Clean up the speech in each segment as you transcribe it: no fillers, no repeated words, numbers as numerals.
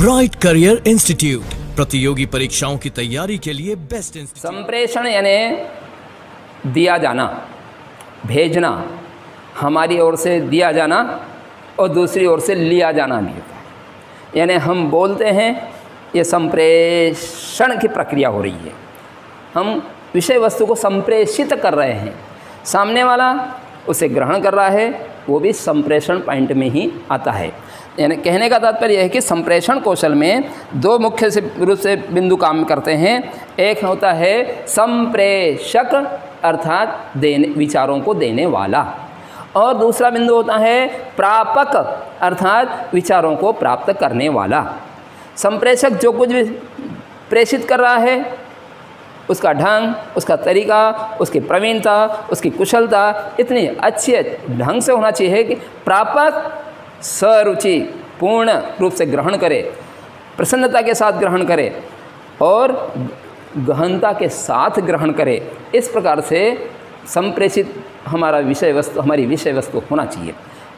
Bright career institute प्रतियोगी परीक्षाओं की तैयारी के लिए बेस्ट इंस्टीट्यूट। संप्रेषण यानी दिया जाना, भेजना, हमारी ओर से दिया जाना और दूसरी ओर से लिया जाना भी होता है। यानी हम बोलते हैं, ये संप्रेषण की प्रक्रिया हो रही है। हम विषय वस्तु को संप्रेषित कर रहे हैं, सामने वाला उसे ग्रहण कर रहा है, वो भी संप्रेषण पॉइंट में ही आता है। यानी कहने का तात्पर्य यह है कि संप्रेषण कौशल में दो मुख्य रूप से बिंदु काम करते हैं। एक होता है संप्रेषक अर्थात देने, विचारों को देने वाला, और दूसरा बिंदु होता है प्रापक अर्थात विचारों को प्राप्त करने वाला। संप्रेषक जो कुछ भी प्रेषित कर रहा है, उसका ढंग, उसका तरीका, उसकी प्रवीणता, उसकी कुशलता इतनी अच्छे ढंग से होना चाहिए कि प्रापक सरुचि पूर्ण रूप से ग्रहण करे, प्रसन्नता के साथ ग्रहण करे और गहनता के साथ ग्रहण करे। इस प्रकार से संप्रेषित हमारी विषय वस्तु होना चाहिए।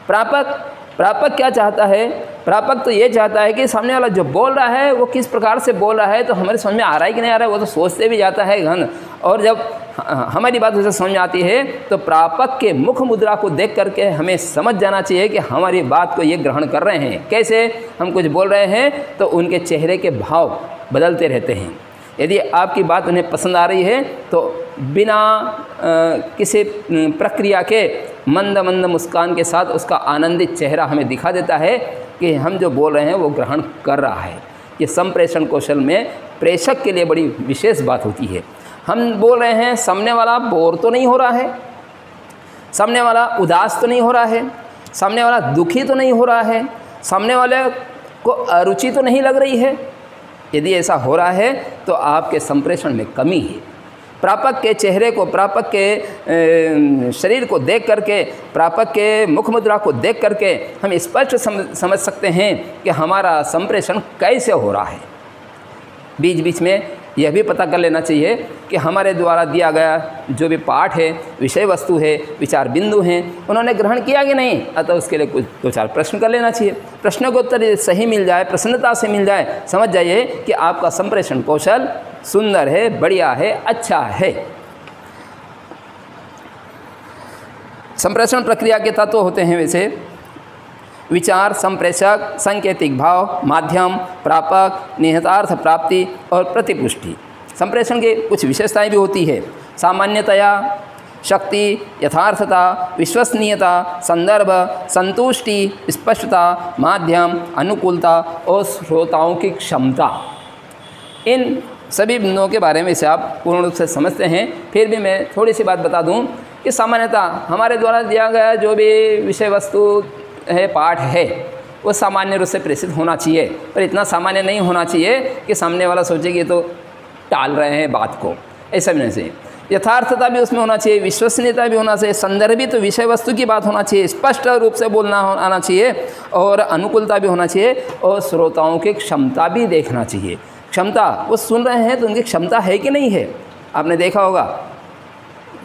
प्रापक क्या चाहता है? प्रापक तो ये चाहता है कि सामने वाला जो बोल रहा है वो किस प्रकार से बोल रहा है, तो हमारे समझ में आ रहा है कि नहीं आ रहा है, वो तो सोचते भी जाता है गहन। और जब हमारी बात उसे समझ में आती है तो प्रापक के मुख मुद्रा को देख करके हमें समझ जाना चाहिए कि हमारी बात को ये ग्रहण कर रहे हैं। कैसे? हम कुछ बोल रहे हैं तो उनके चेहरे के भाव बदलते रहते हैं। यदि आपकी बात उन्हें पसंद आ रही है तो बिना किसी प्रक्रिया के मंद मंद मुस्कान के साथ उसका आनंदित चेहरा हमें दिखा देता है कि हम जो बोल रहे हैं वो ग्रहण कर रहा है। ये संप्रेषण कौशल में प्रेषक के लिए बड़ी विशेष बात होती है। हम बोल रहे हैं, सामने वाला बोर तो नहीं हो रहा है, सामने वाला उदास तो नहीं हो रहा है, सामने वाला दुखी तो नहीं हो रहा है, सामने वाले को अरुचि तो नहीं लग रही है। यदि ऐसा हो रहा है तो आपके संप्रेषण में कमी है। प्रापक के चेहरे को, प्रापक के शरीर को देख करके, प्रापक के मुख मुद्रा को देख करके हम स्पष्ट समझ सकते हैं कि हमारा संप्रेषण कैसे हो रहा है। बीच बीच में यह भी पता कर लेना चाहिए कि हमारे द्वारा दिया गया जो भी पाठ है, विषय वस्तु है, विचार बिंदु हैं, उन्होंने ग्रहण किया कि नहीं। अतः उसके लिए कुछ दो चार प्रश्न कर लेना चाहिए। प्रश्नों का उत्तर सही मिल जाए, प्रसन्नता से मिल जाए, समझ जाइए कि आपका संप्रेषण कौशल सुंदर है, बढ़िया है, अच्छा है। संप्रेषण प्रक्रिया के तत्व होते हैं वैसे विचार, संप्रेषक, सांकेतिक भाव, माध्यम, प्रापक, निहितार्थ प्राप्ति और प्रतिपुष्टि। संप्रेषण की कुछ विशेषताएं भी होती है। सामान्यतया शक्ति, यथार्थता, विश्वसनीयता, संदर्भ, संतुष्टि, स्पष्टता, माध्यम, अनुकूलता और श्रोताओं की क्षमता। इन सभी बिंदुओं के बारे में से आप पूर्ण रूप से समझते हैं। फिर भी मैं थोड़ी सी बात बता दूं कि सामान्यतः हमारे द्वारा दिया गया जो भी विषय वस्तु है, पाठ है, वो सामान्य रूप से प्रेषित होना चाहिए, पर इतना सामान्य नहीं होना चाहिए कि सामने वाला सोचे कि तो टाल रहे हैं बात को। ऐसा भी नहीं चाहिए। यथार्थता भी उसमें होना चाहिए, विश्वसनीयता भी होना चाहिए, संदर्भित तो विषय वस्तु की बात होना चाहिए, स्पष्ट रूप से बोलना आना चाहिए और अनुकूलता भी होना चाहिए और श्रोताओं की क्षमता भी देखना चाहिए। क्षमता, वो सुन रहे हैं तो उनकी क्षमता है कि नहीं है। आपने देखा होगा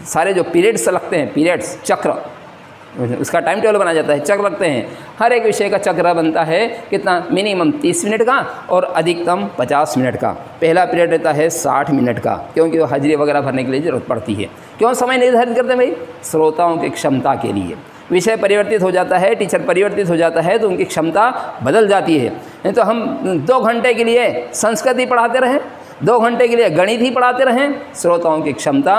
सारे जो पीरियड्स लगते हैं, पीरियड्स, चक्र, उसका टाइम टेबल बनाया जाता है, चक्र लगते हैं। हर एक विषय का चक्र बनता है कितना? मिनिमम 30 मिनट का और अधिकतम 50 मिनट का। पहला पीरियड रहता है 60 मिनट का, क्योंकि वो हाजिरी वगैरह भरने के लिए ज़रूरत पड़ती है। क्यों समय निर्धारित करते हैं भाई? श्रोताओं की क्षमता के लिए। विषय परिवर्तित हो जाता है, टीचर परिवर्तित हो जाता है तो उनकी क्षमता बदल जाती है। नहीं तो हम 2 घंटे के लिए संस्कृत ही पढ़ाते रहें, 2 घंटे के लिए गणित ही पढ़ाते रहें, श्रोताओं की क्षमता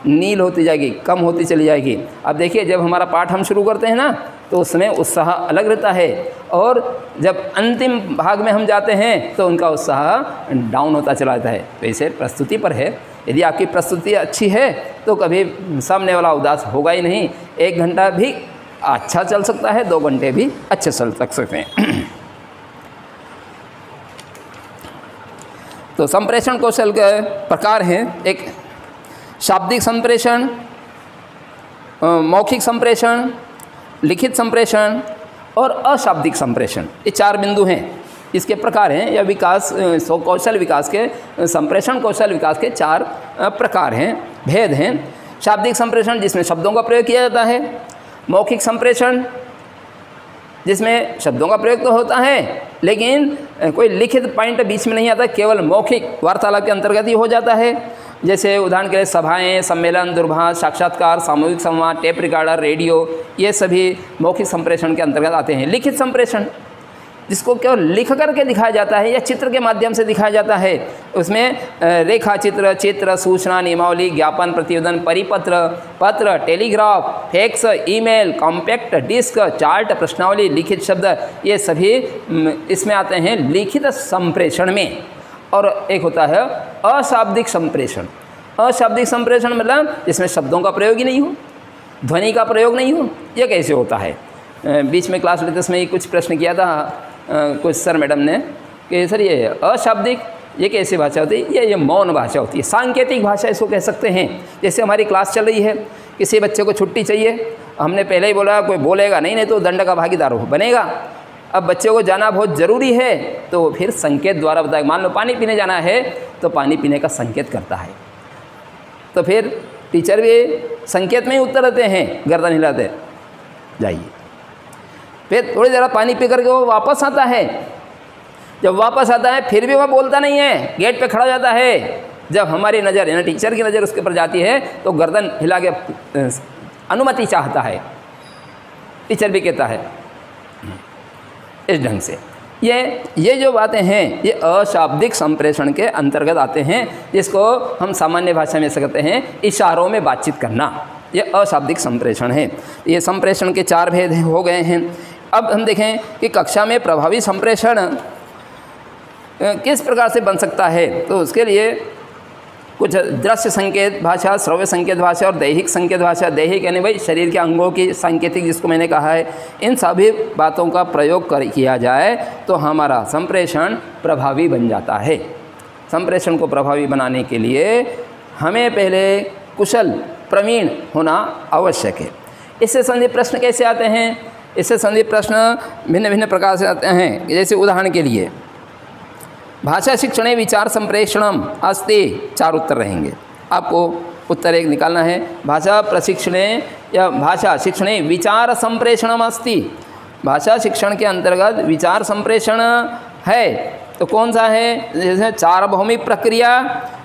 नील होती जाएगी, कम होती चली जाएगी। अब देखिए, जब हमारा पाठ हम शुरू करते हैं ना तो उस समय उत्साह अलग रहता है, और जब अंतिम भाग में हम जाते हैं तो उनका उत्साह डाउन होता चला जाता है। वैसे प्रस्तुति पर है, यदि आपकी प्रस्तुति अच्छी है तो कभी सामने वाला उदास होगा ही नहीं। 1 घंटा भी अच्छा चल सकता है, 2 घंटे भी अच्छे चल सकते हैं। तो संप्रेषण कौशल के प्रकार हैं। एक शाब्दिक संप्रेषण, मौखिक संप्रेषण, लिखित संप्रेषण और अशाब्दिक संप्रेषण। ये 4 बिंदु हैं, इसके प्रकार हैं। यह विकास कौशल विकास के, संप्रेषण कौशल विकास के 4 प्रकार हैं, भेद हैं। शाब्दिक संप्रेषण जिसमें शब्दों का प्रयोग किया जाता है। मौखिक संप्रेषण जिसमें शब्दों का प्रयोग तो होता है लेकिन कोई लिखित पॉइंट बीच में नहीं आता, केवल मौखिक वार्तालाप के अंतर्गत ही हो जाता है। जैसे उदाहरण के लिए सभाएं, सम्मेलन, दूरभाष, साक्षात्कार, सामूहिक संवाद, टेप रिकॉर्डर, रेडियो, ये सभी मौखिक संप्रेषण के अंतर्गत आते हैं। लिखित संप्रेषण जिसको केवल लिख करके दिखाया जाता है या चित्र के माध्यम से दिखाया जाता है, उसमें रेखा चित्र, चित्र, सूचना, नियमावली, ज्ञापन, प्रतिवेदन, परिपत्र, पत्र, telegraph, fax, email, compact disc, chart, प्रश्नावली, लिखित शब्द, ये सभी इसमें आते हैं लिखित संप्रेषण में। और एक होता है अशाब्दिक संप्रेषण। अशाब्दिक संप्रेषण मतलब जिसमें शब्दों का प्रयोग ही नहीं हो, ध्वनि का प्रयोग नहीं हो। ये कैसे होता है? बीच में क्लास लेते समय कुछ प्रश्न किया था कुछ सर मैडम ने कि सर ये अशाब्दिक ये कैसी भाषा होती है? ये मौन भाषा होती है, सांकेतिक भाषा इसको कह सकते हैं। जैसे हमारी क्लास चल रही है, किसी बच्चे को छुट्टी चाहिए, हमने पहले ही बोला कोई बोलेगा नहीं तो दंड का भागीदार बनेगा। अब बच्चे को जाना बहुत ज़रूरी है तो फिर संकेत द्वारा बताएगा। मान लो पानी पीने जाना है तो पानी पीने का संकेत करता है, तो फिर टीचर भी संकेत में ही उत्तर देते हैं, गर्दन हिलाते जाइए। फिर थोड़ी देर पानी पी करके वो वापस आता है। जब वापस आता है फिर भी वह बोलता नहीं है, गेट पे खड़ा जाता है। जब हमारी नज़र यानी टीचर की नज़र उसके ऊपर जाती है तो गर्दन हिला के अनुमति चाहता है। टीचर भी कहता है इस ढंग से। ये जो बातें हैं ये अशाब्दिक संप्रेषण के अंतर्गत आते हैं, जिसको हम सामान्य भाषा में ऐसे कहते हैं इशारों में बातचीत करना। ये अशाब्दिक संप्रेषण है। ये संप्रेषण के 4 भेद हो गए हैं। अब हम देखें कि कक्षा में प्रभावी संप्रेषण किस प्रकार से बन सकता है। तो उसके लिए कुछ दृश्य संकेत भाषा, श्रव्य संकेत भाषा और दैहिक संकेत भाषा। दैहिक यानी भाई शरीर के अंगों की सांकेतिक, जिसको मैंने कहा है, इन सभी बातों का प्रयोग किया जाए तो हमारा संप्रेषण प्रभावी बन जाता है। संप्रेषण को प्रभावी बनाने के लिए हमें पहले कुशल प्रवीण होना आवश्यक है। इससे संबंधित प्रश्न कैसे आते हैं? इससे संबंधित प्रश्न भिन्न भिन्न प्रकार से आते हैं। जैसे उदाहरण के लिए भाषा शिक्षणे विचार संप्रेषणम अस्ति, 4 उत्तर रहेंगे। आपको उत्तर एक निकालना है। भाषा प्रशिक्षणे या भाषा शिक्षणे विचार संप्रेषणम अस्ति। भाषा शिक्षण के अंतर्गत विचार संप्रेषण है तो कौन सा है? जैसे सार्वभौमिक प्रक्रिया,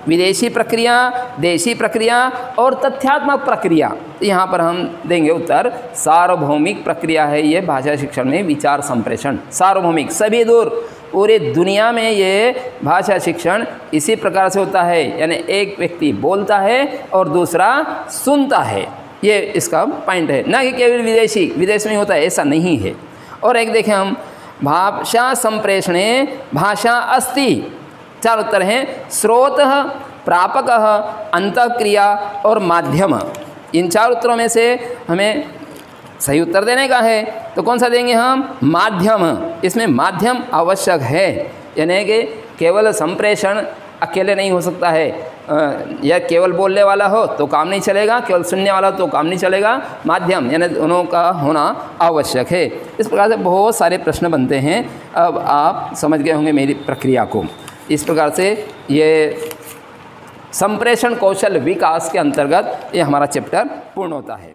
विदेशी प्रक्रिया, देशी प्रक्रिया और तथ्यात्मक प्रक्रिया। यहाँ पर हम देंगे उत्तर सार्वभौमिक प्रक्रिया है ये भाषा शिक्षण में विचार संप्रेषण। सार्वभौमिक, सभी दूर पूरी दुनिया में ये भाषा शिक्षण इसी प्रकार से होता है, यानी एक व्यक्ति बोलता है और दूसरा सुनता है। ये इसका पॉइंट है, ना कि केवल विदेश में होता है, ऐसा नहीं है। और एक देखें हम भाषा संप्रेषणे भाषा अस्ति, 4 उत्तर हैं। स्रोतः, प्रापकः, अंतःक्रिया और माध्यम। इन 4 उत्तरों में से हमें सही उत्तर देने का है तो कौन सा देंगे हम? माध्यम। इसमें माध्यम आवश्यक है, यानी कि केवल संप्रेषण अकेले नहीं हो सकता है। या केवल बोलने वाला हो तो काम नहीं चलेगा, केवल सुनने वाला हो तो काम नहीं चलेगा। माध्यम यानी दोनों का होना आवश्यक है। इस प्रकार से बहुत सारे प्रश्न बनते हैं। अब आप समझ गए होंगे मेरी प्रक्रिया को। इस प्रकार से ये संप्रेषण कौशल विकास के अंतर्गत ये हमारा चैप्टर पूर्ण होता है।